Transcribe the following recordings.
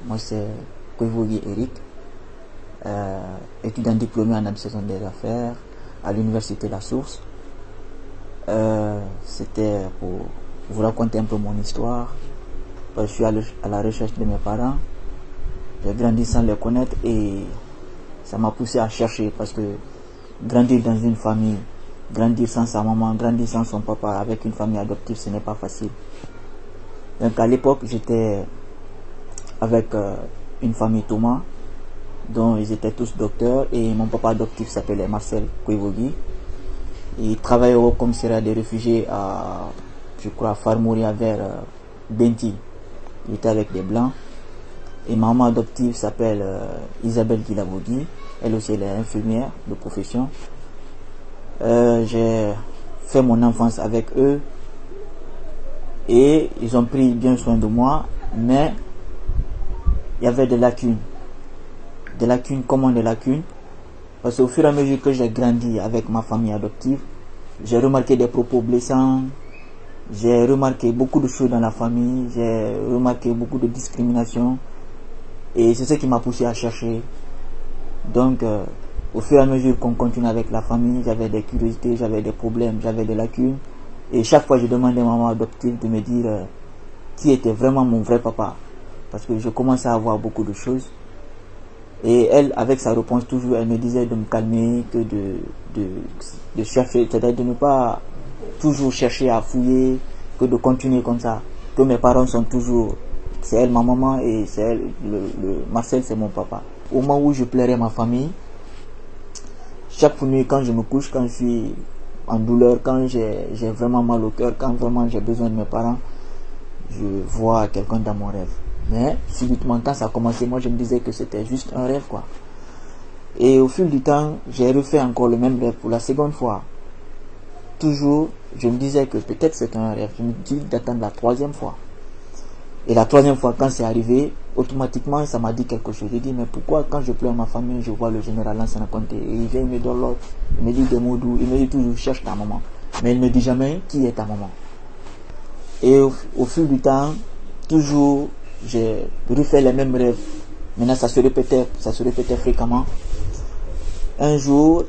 Moi, c'est Koivogi Eric, étudiant diplômé en administration des affaires à l'université La Source. C'était pour vous raconter un peu mon histoire. Je suis à la recherche de mes parents. J'ai grandi sans les connaître et ça m'a poussé à chercher, parce que grandir dans une famille, grandir sans sa maman, grandir sans son papa, avec une famille adoptive, ce n'est pas facile. Donc à l'époque, j'étais avec une famille Thomas, dont ils étaient tous docteurs, et mon papa adoptif s'appelait Marcel Koivogi. Il travaillait au commissariat des réfugiés à, je crois, Farmouria vers Benti. Il était avec des blancs. Et ma maman adoptive s'appelle Isabelle Guilabogui. Elle aussi, elle est infirmière de profession. J'ai fait mon enfance avec eux et ils ont pris bien soin de moi, mais il y avait des lacunes. Des lacunes, comment des lacunes? Parce qu'au fur et à mesure que j'ai grandi avec ma famille adoptive, j'ai remarqué des propos blessants, j'ai remarqué beaucoup de choses dans la famille, j'ai remarqué beaucoup de discrimination. Et c'est ce qui m'a poussé à chercher. Donc, au fur et à mesure qu'on continue avec la famille, j'avais des curiosités, j'avais des problèmes, j'avais des lacunes. Et chaque fois, je demandais à ma maman adoptive de me dire qui était vraiment mon vrai papa. Parce que je commençais à voir beaucoup de choses. Et elle, avec sa réponse toujours, elle me disait de me calmer, que de chercher, c'est-à-dire de ne pas toujours chercher à fouiller, que de continuer comme ça. Que mes parents sont toujours... C'est elle ma maman et c'est elle, Marcel c'est mon papa. Au moment où je plairais ma famille, chaque nuit quand je me couche, quand je suis en douleur, quand j'ai vraiment mal au cœur, quand vraiment j'ai besoin de mes parents, je vois quelqu'un dans mon rêve. Mais subitement quand ça a commencé, moi je me disais que c'était juste un rêve quoi. Et au fil du temps, j'ai refait encore le même rêve pour la seconde fois. Toujours, je me disais que peut-être c'était un rêve. Je me dis d'attendre la troisième fois. Et la troisième fois, quand c'est arrivé, automatiquement, ça m'a dit quelque chose. J'ai dit, mais pourquoi quand je pleure ma famille, je vois le général Lansana Conté, et il vient, il me donne l'autre, il me dit des mots doux, il me dit toujours, cherche ta maman. Mais il ne me dit jamais qui est ta maman. Et au fil du temps, toujours, j'ai refait les mêmes rêves. Maintenant, ça se répétait fréquemment. Un jour,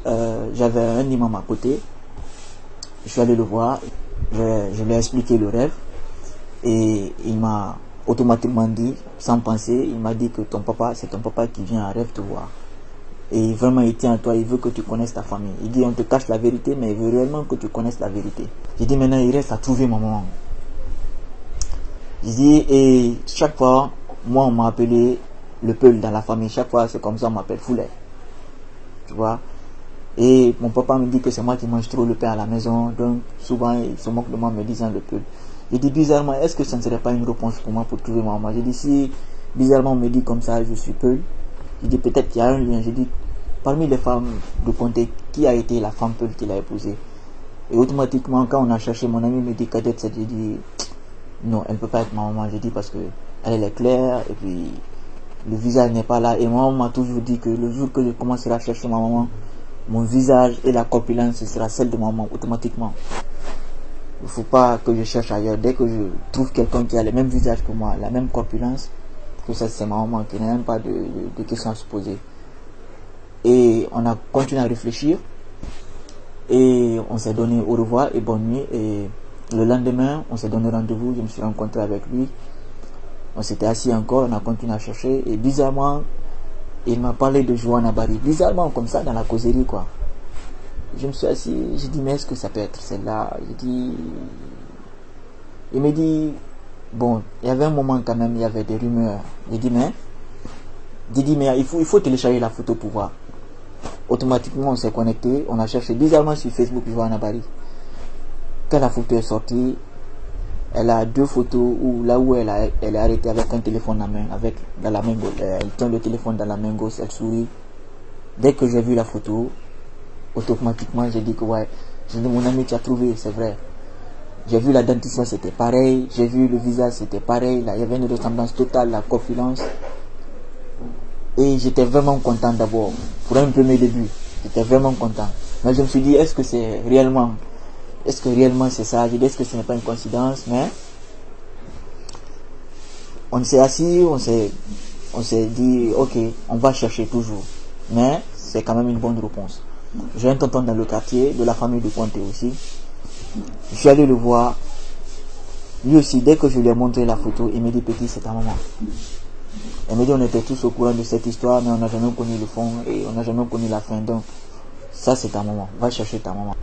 j'avais un imam à côté. Je suis allé le voir, je lui ai expliqué le rêve. Et il m'a automatiquement dit, sans penser, il m'a dit que ton papa, c'est ton papa qui vient en rêve te voir. Et vraiment, il tient à toi, il veut que tu connaisses ta famille. Il dit, on te cache la vérité, mais il veut réellement que tu connaisses la vérité. J'ai dit, maintenant, il reste à trouver ma maman. J'ai dit, et chaque fois, moi, on m'a appelé le Peul dans la famille. Chaque fois, c'est comme ça, on m'appelle Foulet. Tu vois. Et mon papa me dit que c'est moi qui mange trop le pain à la maison. Donc, souvent, il se moque de moi me disant le Peul. J'ai dit bizarrement, est-ce que ça ne serait pas une réponse pour moi pour trouver ma maman? J'ai dit si bizarrement on me dit comme ça, je suis Peul. J'ai dit peut-être qu'il y a un lien. J'ai dit parmi les femmes de Conté, qui a été la femme Peul qu'il a épousée? Et automatiquement, quand on a cherché, mon ami me dit Kadette, j'ai dit non, elle ne peut pas être ma maman. J'ai dit parce que elle est claire et puis le visage n'est pas là. Et moi, on m'a toujours dit que le jour que je commencerai à chercher ma maman, mon visage et la corpulence, ce sera celle de ma maman automatiquement. Il ne faut pas que je cherche ailleurs. Dès que je trouve quelqu'un qui a le même visage que moi, la même corpulence, que ça c'est ma maman, qui n'a même pas de questions à se poser. Et on a continué à réfléchir. Et on s'est donné au revoir et bonne nuit. Et le lendemain, on s'est donné rendez-vous. Je me suis rencontré avec lui. On s'était assis encore, on a continué à chercher. Et bizarrement, il m'a parlé de Joanna Barry. Bizarrement, comme ça, dans la causerie, quoi. Je me suis assis, j'ai dit, mais est-ce que ça peut être celle-là? J'ai dit... Il me dit, bon, il y avait un moment quand même, il y avait des rumeurs. J'ai dit, mais il faut télécharger la photo pour voir. Automatiquement, on s'est connecté, on a cherché bizarrement sur Facebook, Joanna Barry. Quand la photo est sortie, elle a deux photos où là où elle est arrêtée avec un téléphone dans la main gauche. Elle tient le téléphone dans la main gauche, elle sourit. Dès que j'ai vu la photo, automatiquement j'ai dit que ouais, j'ai dit mon ami tu as trouvé, c'est vrai. J'ai vu la dentition, c'était pareil, j'ai vu le visage, c'était pareil, là il y avait une ressemblance totale, la corpulence. Et j'étais vraiment content d'abord, pour un premier début, j'étais vraiment content. Mais je me suis dit, est-ce que réellement c'est ça? J'ai dit, est-ce que ce n'est pas une coïncidence? Mais on s'est assis, on on s'est dit, ok, on va chercher toujours. Mais c'est quand même une bonne réponse. J'ai un tonton dans le quartier, de la famille de Conté aussi. Je suis allé le voir. Lui aussi, dès que je lui ai montré la photo, il me dit, petit, c'est ta maman. Il me dit, on était tous au courant de cette histoire, mais on n'a jamais connu le fond et on n'a jamais connu la fin. Donc, ça, c'est ta maman. Va chercher ta maman.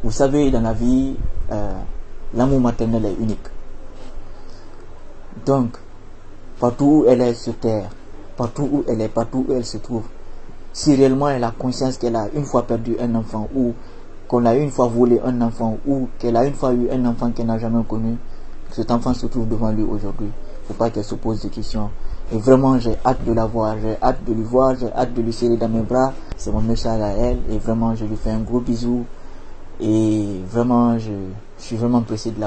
Vous savez, dans la vie, l'amour maternel est unique. Donc, partout où elle est sur terre, partout où elle est, partout où elle se trouve, si réellement elle a conscience qu'elle a une fois perdu un enfant, ou qu'on a une fois volé un enfant, ou qu'elle a une fois eu un enfant qu'elle n'a jamais connu, que cet enfant se trouve devant lui aujourd'hui, il ne faut pas qu'elle se pose des questions. Et vraiment, j'ai hâte de la voir, j'ai hâte de lui voir, j'ai hâte de lui serrer dans mes bras. C'est mon message à elle, et vraiment, je lui fais un gros bisou. Et vraiment, je suis vraiment pressé de la